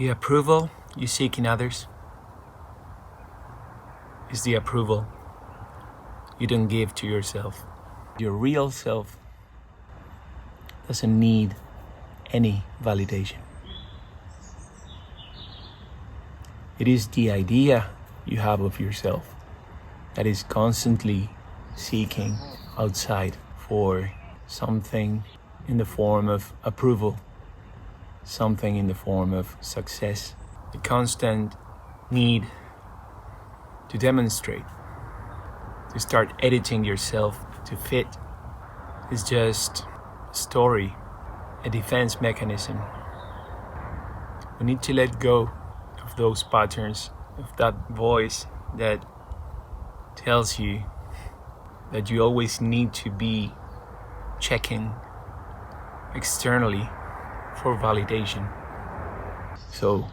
The approval you seek in others is the approval you don't give to yourself. Your real self doesn't need any validation. It is the idea you have of yourself that is constantly seeking outside for something in the form of approval, something in the form of success. The constant need to demonstrate, to start editing yourself to fit, is just a story, a defense mechanism. We need to let go of those patterns, of that voice that tells you that you always need to be checking externally for validation. So,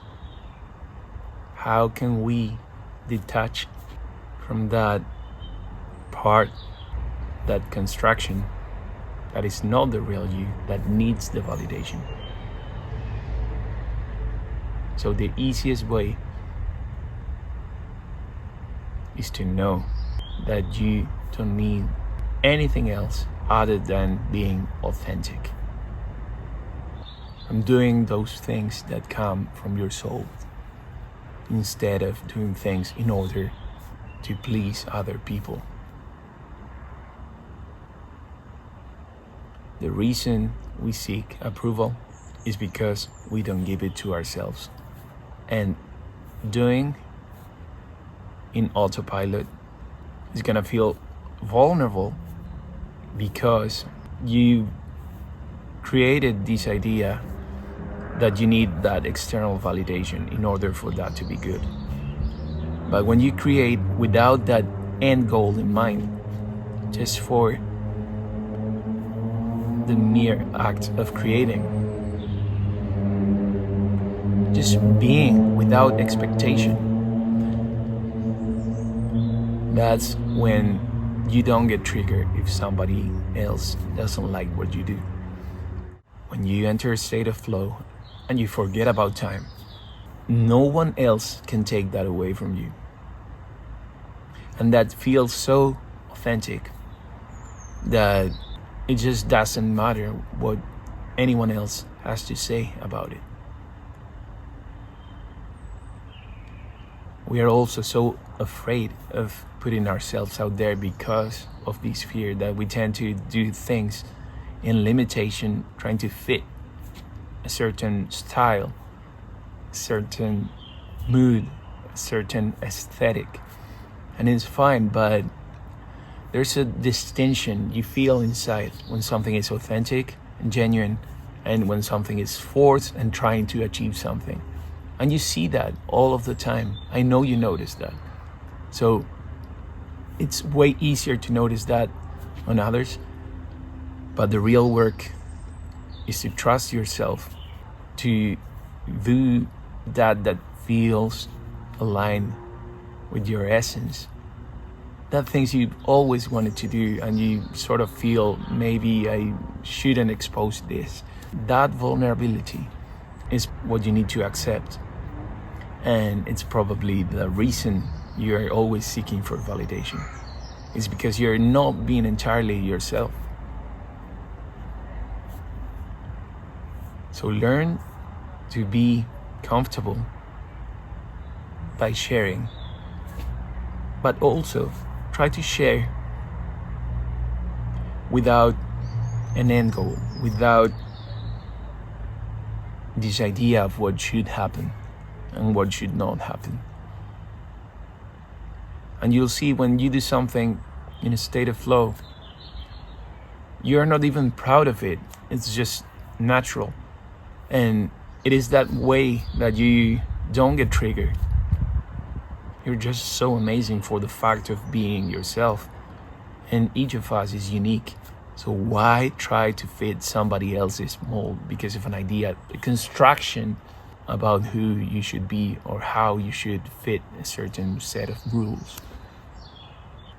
how can we detach from that part, that construction that is not the real you, that needs the validation? So the easiest way is to know that you don't need anything else other than being authentic. I'm doing those things that come from your soul instead of doing things in order to please other people. The reason we seek approval is because we don't give it to ourselves. And doing in autopilot is gonna feel vulnerable because you created this idea that you need that external validation in order for that to be good. But when you create without that end goal in mind, just for the mere act of creating, just being without expectation, that's when you don't get triggered if somebody else doesn't like what you do. When you enter a state of flow and you forget about time, no one else can take that away from you. And that feels so authentic that it just doesn't matter what anyone else has to say about it. We are also so afraid of putting ourselves out there because of this fear that we tend to do things in limitation, trying to fit a certain style, a certain mood, a certain aesthetic. And it's fine, but there's a distinction you feel inside when something is authentic and genuine and when something is forced and trying to achieve something. And you see that all of the time. I know you notice that. So it's way easier to notice that on others. But the real work is to trust yourself, to do that feels aligned with your essence. That things you always wanted to do and you sort of feel maybe I shouldn't expose this. That vulnerability is what you need to accept. And it's probably the reason you're always seeking for validation. It's because you're not being entirely yourself. So learn to be comfortable by sharing, but also try to share without an end goal, without this idea of what should happen and what should not happen. And you'll see when you do something in a state of flow, you're not even proud of it. It's just natural. And it is that way that you don't get triggered. You're just so amazing for the fact of being yourself. And each of us is unique. So why try to fit somebody else's mold because of an idea, a construction about who you should be or how you should fit a certain set of rules?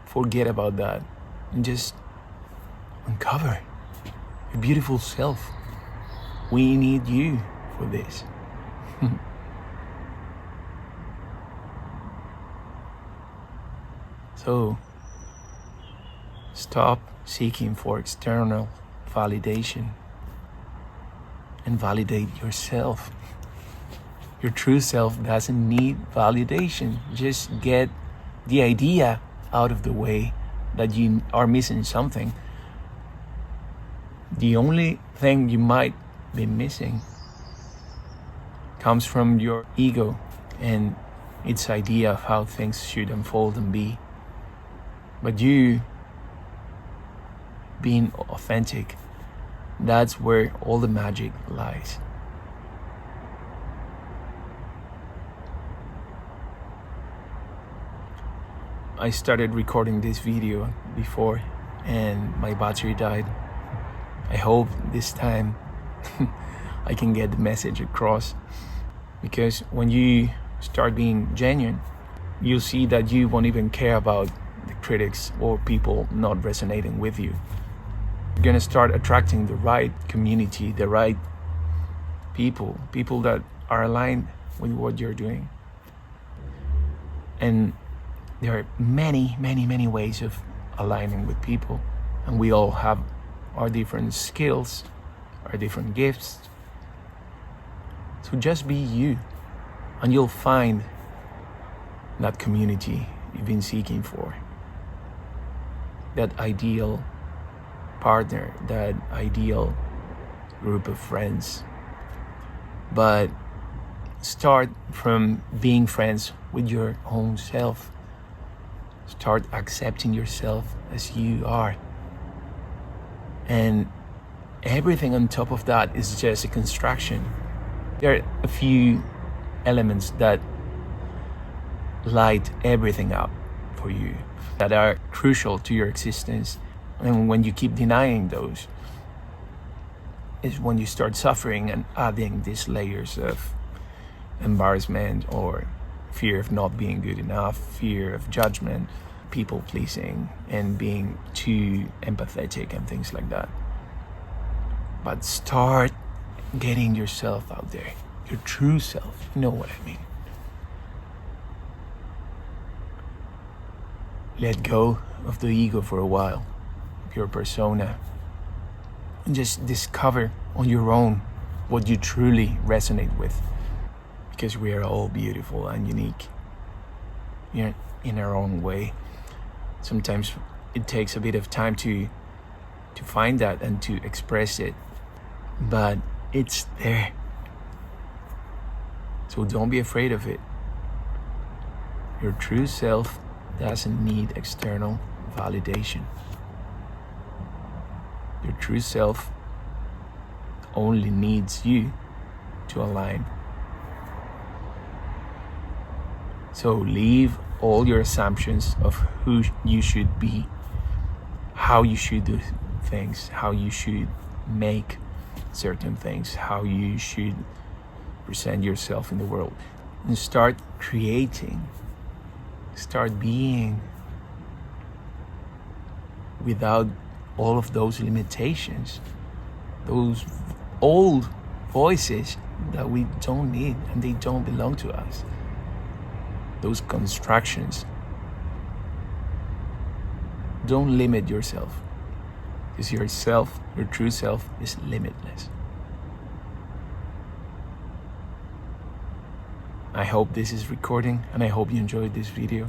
Forget about that and just uncover your beautiful self. We need you for this. So stop seeking for external validation and validate yourself. Your true self doesn't need validation. Just get the idea out of the way that you are missing something. The only thing you might be missing comes from your ego and its idea of how things should unfold and be. But you being authentic, that's where all the magic lies. I started recording this video before and my battery died. I hope this time I can get the message across, because when you start being genuine, you'll see that you won't even care about the critics or people not resonating with you. You're gonna start attracting the right community, the right people that are aligned with what you're doing. And there are many ways of aligning with people, and we all have our different skills, our different gifts. So just be you, and you'll find that community you've been seeking for, that ideal partner, that ideal group of friends. But start from being friends with your own self. Start accepting yourself as you are. And everything on top of that is just a construction. There are a few elements that light everything up for you, that are crucial to your existence. And when you keep denying those, is when you start suffering and adding these layers of embarrassment or fear of not being good enough, fear of judgment, people pleasing, and being too empathetic and things like that. But start getting yourself out there, your true self. You know what I mean. Let go of the ego for a while, your persona, and just discover on your own what you truly resonate with. Because we are all beautiful and unique, in our own way. Sometimes it takes a bit of time to find that and to express it, but it's there. So don't be afraid of it. Your true self doesn't need external validation. Your true self only needs you to align. So leave all your assumptions of who you should be, how you should do things, how you should make certain things, how you should present yourself in the world, and start creating, start being without all of those limitations, those old voices that we don't need and they don't belong to us. Those constructions. Don't limit yourself, because yourself, your true self, is limitless. I hope this is recording, and I hope you enjoyed this video.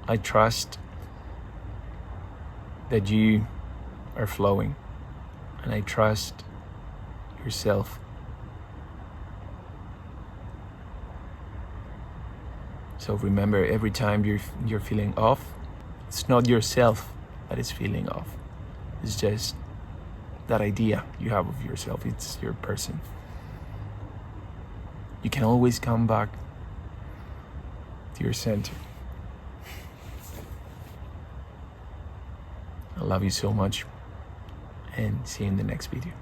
I trust that you are flowing, and I trust yourself. So remember, every time you're feeling off, it's not yourself that is feeling off. It's just that idea you have of yourself. It's your person. You can always come back to your center. I love you so much, and see you in the next video.